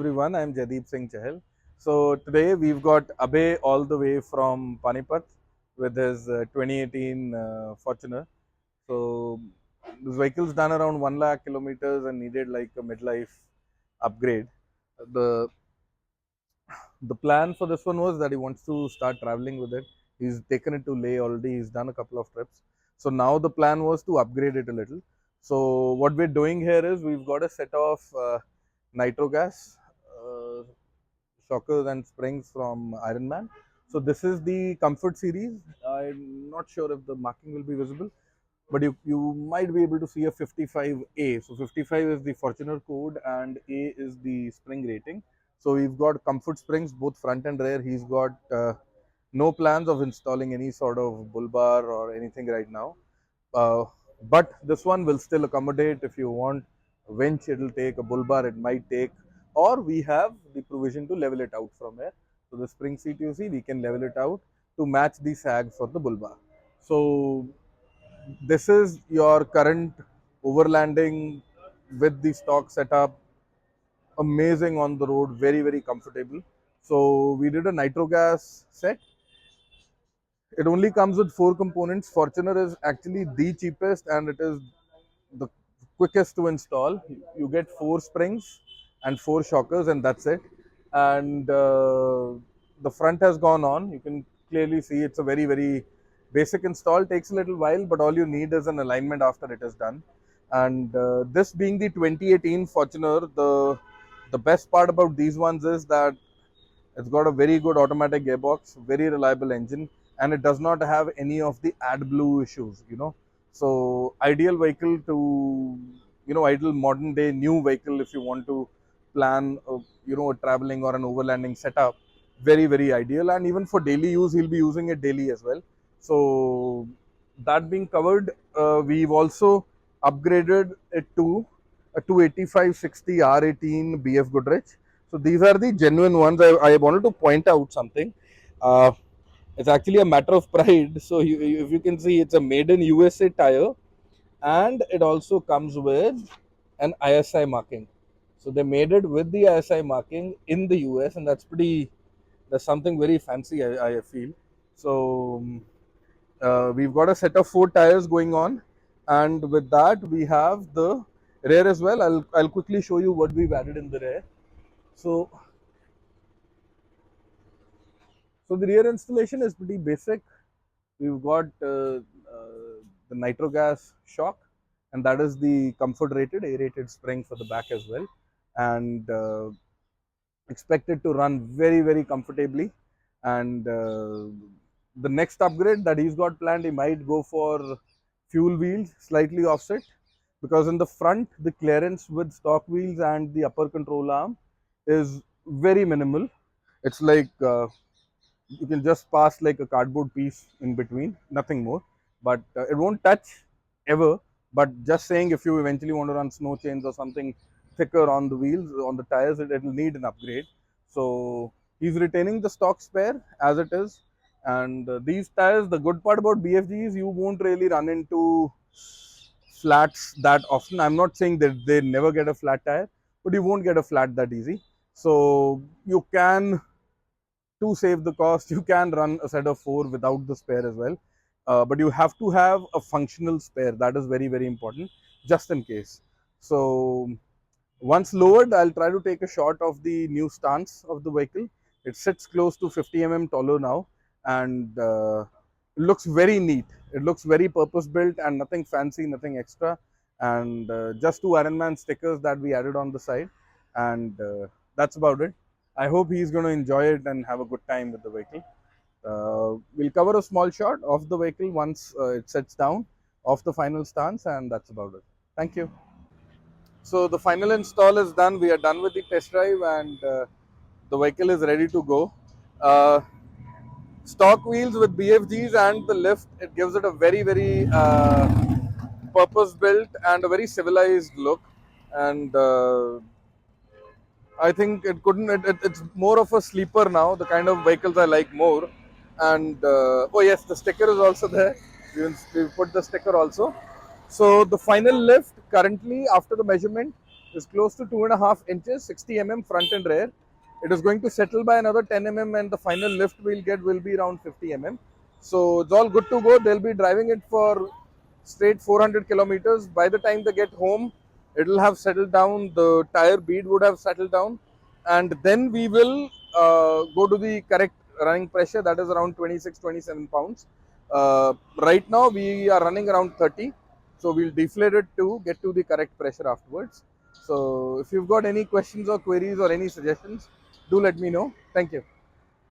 everyone, I am Jaideep Singh Chahal. So today we've got Abhay all the way from Panipat with his 2018 Fortuner. So this vehicle's done around 1 lakh kilometers and needed like a midlife upgrade. The the plan for this one was that he wants to start traveling with it. He's taken it to Leh already. He's done a couple of trips. So now the plan was to upgrade it a little. So what we're doing here is we've got a set of nitrogas uh, shockers and springs from Ironman. So this is the Comfort series. I'm not sure if the marking will be visible, but you might be able to see a 55A. So 55 is the Fortuner code and A is the spring rating. So we've got Comfort springs both front and rear. He's got no plans of installing any sort of bull bar or anything right now. Uh, but this one will still accommodate if you want a winch, it will take a bull bar, it might take, or we have the provision to level it out from here. So the spring seat you see, we can level it out to match the sag for the bull bar. So this is your current overlanding with the stock setup. Amazing on the road, very comfortable. So we did a nitrogas set. It only comes with 4 components. Fortuner is actually the cheapest and it is the quickest to install. You get 4 springs and 4 shockers and that's it. And the front has gone on. You can clearly see it's a very basic install. Takes a little while, but all you need is an alignment after it is done. And this being the 2018 Fortuner, the best part about these ones is that it's got a very good automatic gearbox, very reliable engine, and it does not have any of the AdBlue issues, So ideal vehicle to, ideal modern day new vehicle if you want to plan, a traveling or an overlanding setup. Very ideal, and even for daily use, he'll be using it daily as well. So that being covered, we've also upgraded it to a 285/60 R18 Bfgoodrich. So these are the genuine ones. I wanted to point out something. Uh, it's actually a matter of pride. So if you can see, it's a made in USA tire, and it also comes with an ISI marking. So they made it with the ISI marking in the US, and that's something very fancy, I feel. So we've got a set of 4 tires going on, and with that we have the rear as well. I'll quickly show you what we've added in the rear. So the rear installation is pretty basic. We've got the nitrogas shock, and that is the comfort rated, A-rated spring for the back as well, and expected to run very comfortably. And the next upgrade that he's got planned, he might go for fuel wheels, slightly offset, because in the front the clearance with stock wheels and the upper control arm is very minimal. It's like you can just pass like a cardboard piece in between, nothing more, but it won't touch ever. But just saying, if you eventually want to run snow chains or something thicker on the wheels, on the tires, it will need an upgrade. So he's retaining the stock spare as it is. And these tires, the good part about BFG is you won't really run into flats that often. I'm not saying that they never get a flat tire, but you won't get a flat that easy. So you can, to save the cost, you can run a set of 4 without the spare as well. But you have to have a functional spare. That is very important, just in case. So once lowered, I'll try to take a shot of the new stance of the vehicle. It sits close to 50 mm taller now, and it looks very neat. It looks very purpose built and nothing fancy, nothing extra. And just 2 Ironman stickers that we added on the side, and that's about it. I hope he's going to enjoy it and have a good time with the vehicle. We'll cover a small shot of the vehicle once it sets down off the final stance, and that's about it. Thank you. So the final install is done. We are done with the test drive, and the vehicle is ready to go. Uh, Stock wheels with BFGs and the lift, it gives it a very purpose built and a very civilized look. And I think it couldn't. It's more of a sleeper now. The kind of vehicles I like more. And oh yes, the sticker is also there. We put the sticker also. So the final lift currently after the measurement is close to 2.5 inches, 60 mm front and rear. It is going to settle by another 10 mm and the final lift we'll get will be around 50 mm. So it's all good to go. They'll be driving it for straight 400 kilometers. By the time they get home, it'll have settled down, the tire bead would have settled down, and then we will go to the correct running pressure, that is around 26-27 pounds. Right now we are running around 30, so we'll deflate it to get to the correct pressure afterwards. So if you've got any questions or queries or any suggestions, do let me know. Thank you.